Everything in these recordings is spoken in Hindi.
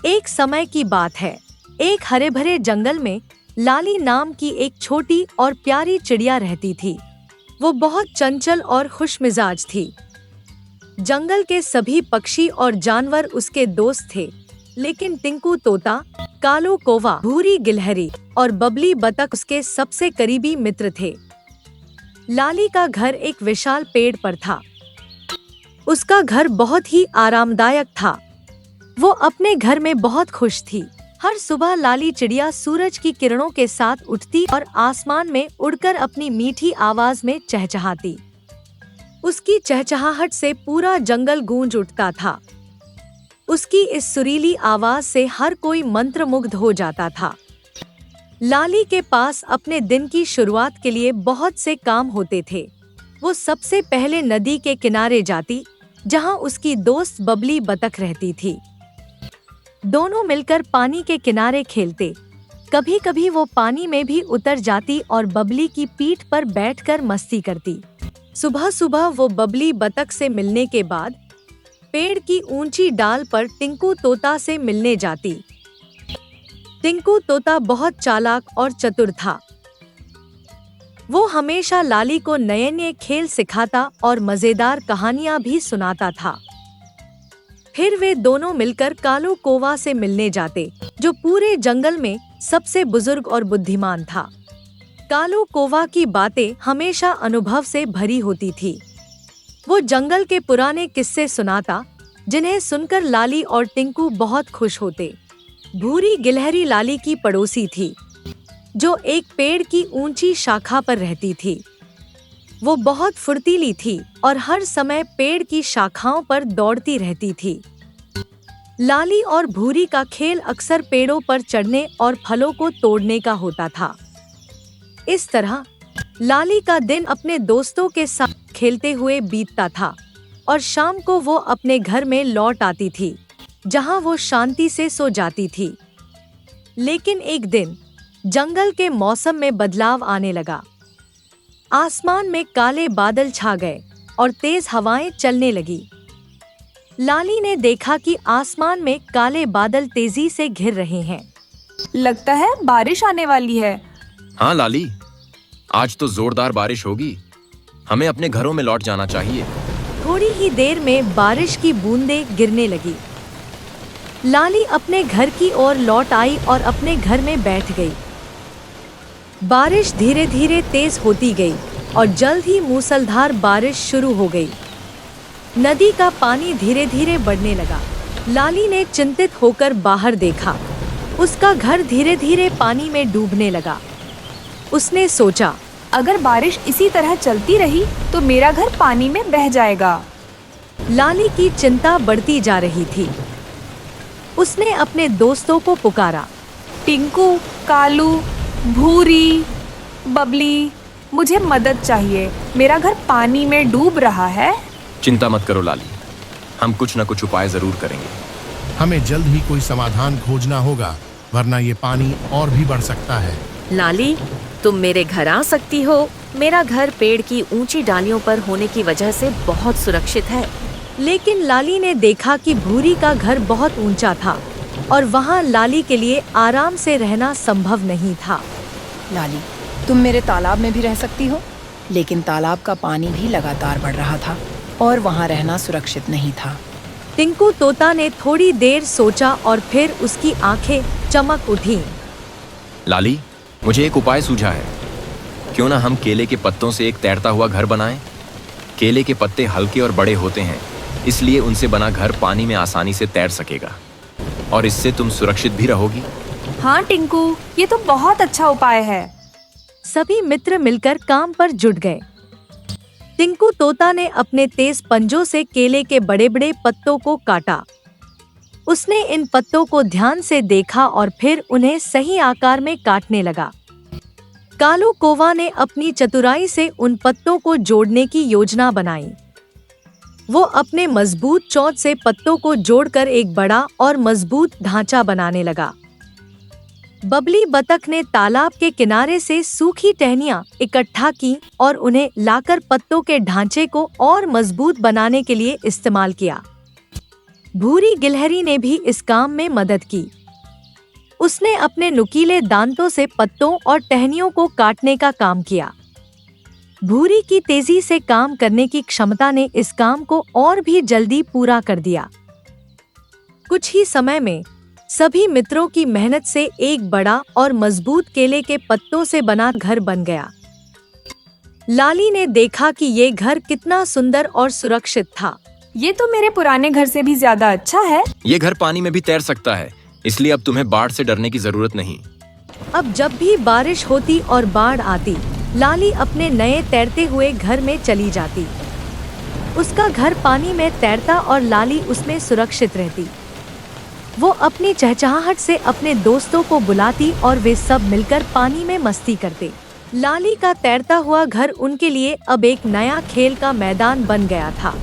एक समय की बात है। एक हरे भरे जंगल में लाली नाम की एक छोटी और प्यारी चिड़िया रहती थी। वो बहुत चंचल और खुशमिजाज थी। जंगल के सभी पक्षी और जानवर उसके दोस्त थे, लेकिन टिंकू तोता, कालो कौवा, भूरी गिलहरी और बबली बतख उसके सबसे करीबी मित्र थे। लाली का घर एक विशाल पेड़ पर था। उसका घर बहुत ही आरामदायक था। वो अपने घर में बहुत खुश थी। हर सुबह लाली चिड़िया सूरज की किरणों के साथ उठती और आसमान में उड़कर अपनी मीठी आवाज में चहचहाती। उसकी चहचहाहट से पूरा जंगल गूंज उठता था। उसकी इस सुरीली आवाज से हर कोई मंत्रमुग्ध हो जाता था। लाली के पास अपने दिन की शुरुआत के लिए बहुत से काम होते थे। वो सबसे पहले नदी के किनारे जाती, जहां उसकी दोस्त बबली बतख रहती थी। दोनों मिलकर पानी के किनारे खेलते। कभी कभी वो पानी में भी उतर जाती और बबली की पीठ पर बैठकर मस्ती करती। सुबह सुबह वो बबली बतख से मिलने के बाद पेड़ की ऊंची डाल पर टिंकू तोता से मिलने जाती। टिंकू तोता बहुत चालाक और चतुर था। वो हमेशा लाली को नए नए खेल सिखाता और मजेदार कहानियां भी सुनाता था। फिर वे दोनों मिलकर कालो कौवा से मिलने जाते, जो पूरे जंगल में सबसे बुजुर्ग और बुद्धिमान था। कालो कौवा की बातें हमेशा अनुभव से भरी होती थी। वो जंगल के पुराने किस्से सुनाता, जिन्हें सुनकर लाली और टिंकू बहुत खुश होते। भूरी गिलहरी लाली की पड़ोसी थी, जो एक पेड़ की ऊंची शाखा पर रहती थी। वो बहुत फुर्तीली थी और हर समय पेड़ की शाखाओं पर दौड़ती रहती थी। लाली और भूरी का खेल अक्सर पेड़ों पर चढ़ने और फलों को तोड़ने का होता था। इस तरह लाली का दिन अपने दोस्तों के साथ खेलते हुए बीतता था और शाम को वो अपने घर में लौट आती थी, जहां वो शांति से सो जाती थी। लेकिन एक दिन जंगल के मौसम में बदलाव आने लगा। आसमान में काले बादल छा गए और तेज हवाएं चलने लगी। लाली ने देखा कि आसमान में काले बादल तेजी से घिर रहे हैं। लगता है बारिश आने वाली है। हाँ लाली, आज तो जोरदार बारिश होगी। हमें अपने घरों में लौट जाना चाहिए। थोड़ी ही देर में बारिश की बूंदें गिरने लगी। लाली अपने घर की ओर लौट आई और अपने घर में बैठ गई। बारिश धीरे धीरे तेज होती गई और जल्द ही मूसलाधार बारिश शुरू हो गई। नदी का पानी धीरे धीरे बढ़ने लगा। लाली ने चिंतित होकर बाहर देखा। उसका घर धीरे धीरे पानी में डूबने लगा। उसने सोचा, अगर बारिश इसी तरह चलती रही तो मेरा घर पानी में बह जाएगा। लाली की चिंता बढ़ती जा रही थी। उसने अपने दोस्तों को पुकारा, टिंकू, कालू, भूरी, बबली, मुझे मदद चाहिए। मेरा घर पानी में डूब रहा है। चिंता मत करो लाली, हम कुछ न कुछ उपाय जरूर करेंगे। हमें जल्द ही कोई समाधान खोजना होगा, वरना ये पानी और भी बढ़ सकता है। लाली, तुम मेरे घर आ सकती हो। मेरा घर पेड़ की ऊंची डालियों पर होने की वजह से बहुत सुरक्षित है। लेकिन लाली ने देखा कि भूरी का घर बहुत ऊंचा था और वहां लाली के लिए आराम से रहना संभव नहीं था। लाली, तुम मेरे तालाब में भी रह सकती हो, लेकिन तालाब का पानी भी लगातार बढ़ रहा था और वहां रहना सुरक्षित नहीं था। टिंकू तोता ने थोड़ी देर सोचा और फिर उसकी आंखें चमक उठीं। लाली, मुझे एक उपाय सूझा है। क्यों ना हम केले के पत्तों से एक तैरता हुआ घर बनाएं? केले के पत्ते हल्के और बड़े होते हैं, इसलिए उनसे बना घर पानी में आसानी से तैर सकेगा और इससे तुम सुरक्षित भी रहोगी। हाँ टिंकू, ये तो बहुत अच्छा उपाय है। सभी मित्र मिलकर काम पर जुट गए। टिंकू तोता ने अपने तेज पंजों से केले के बड़े बड़े पत्तों को काटा। उसने इन पत्तों को ध्यान से देखा और फिर उन्हें सही आकार में काटने लगा। कालू कौवा ने अपनी चतुराई से उन पत्तों को जोड़ने की योजना बनाई। वो अपने मजबूत चोंच से पत्तों को जोड़कर एक बड़ा और मजबूत ढांचा बनाने लगा। बबली बतख ने तालाब के किनारे से सूखी टहनियां इकट्ठा की और उन्हें लाकर पत्तों के ढांचे को और मजबूत बनाने के लिए इस्तेमाल किया। भूरी गिलहरी ने भी इस काम में मदद की। उसने अपने नुकीले दांतों से पत्तों और टहनियों को काटने का काम किया। भूरी की तेजी से काम करने की क्षमता ने इस काम को और भी जल्दी पूरा कर दिया। कुछ ही समय में सभी मित्रों की मेहनत से एक बड़ा और मजबूत केले के पत्तों से बना घर बन गया। लाली ने देखा कि ये घर कितना सुंदर और सुरक्षित था। ये तो मेरे पुराने घर से भी ज्यादा अच्छा है। ये घर पानी में भी तैर सकता है, इसलिए अब तुम्हें बाढ़ से डरने की जरूरत नहीं। अब जब भी बारिश होती और बाढ़ आती, लाली अपने नए तैरते हुए घर में चली जाती। उसका घर पानी में तैरता और लाली उसमें सुरक्षित रहती। वो अपनी चहचहाहट से अपने दोस्तों को बुलाती और वे सब मिलकर पानी में मस्ती करते। लाली का तैरता हुआ घर उनके लिए अब एक नया खेल का मैदान बन गया था।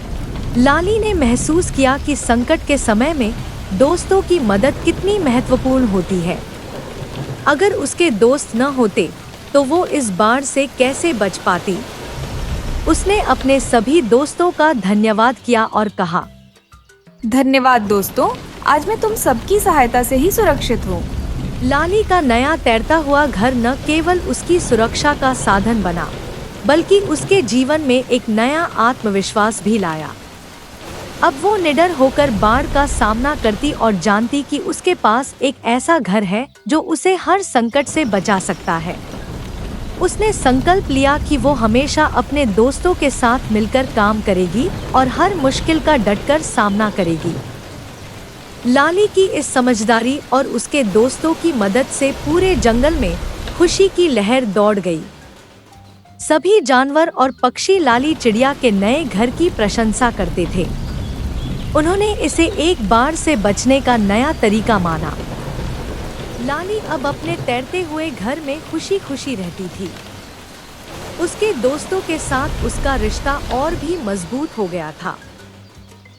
लाली ने महसूस किया कि संकट के समय में दोस्तों की मदद कितनी महत्वपूर्ण होती है। अगर उसके दोस्त न होते तो वो इस बाढ़ से कैसे बच पाती। उसने अपने सभी दोस्तों का धन्यवाद किया और कहा, धन्यवाद दोस्तों, आज मैं तुम सबकी सहायता से ही सुरक्षित हूँ। लाली का नया तैरता हुआ घर न केवल उसकी सुरक्षा का साधन बना, बल्कि उसके जीवन में एक नया आत्मविश्वास भी लाया। अब वो निडर होकर बाढ़ का सामना करती और जानती कि उसके पास एक ऐसा घर है जो उसे हर संकट से बचा सकता है। उसने संकल्प लिया कि वो हमेशा अपने दोस्तों के साथ मिलकर काम करेगी और हर मुश्किल का डटकर सामना करेगी। लाली की इस समझदारी और उसके दोस्तों की मदद से पूरे जंगल में खुशी की लहर दौड़ गई। सभी जानवर और पक्षी लाली चिड़िया के नए घर की प्रशंसा करते थे। उन्होंने इसे एक बाढ़ से बचने का नया तरीका माना। लाली अब अपने तैरते हुए घर में खुशी खुशी रहती थी। उसके दोस्तों के साथ उसका रिश्ता और भी मजबूत हो गया था।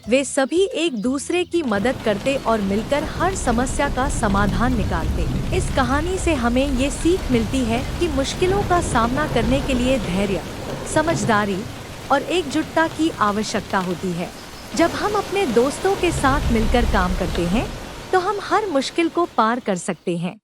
वे सभी एक दूसरे की मदद करते और मिलकर हर समस्या का समाधान निकालते। इस कहानी से हमें ये सीख मिलती है कि मुश्किलों का सामना करने के लिए धैर्य, समझदारी और एकजुटता की आवश्यकता होती है। जब हम अपने दोस्तों के साथ मिलकर काम करते हैं, तो हम हर मुश्किल को पार कर सकते हैं।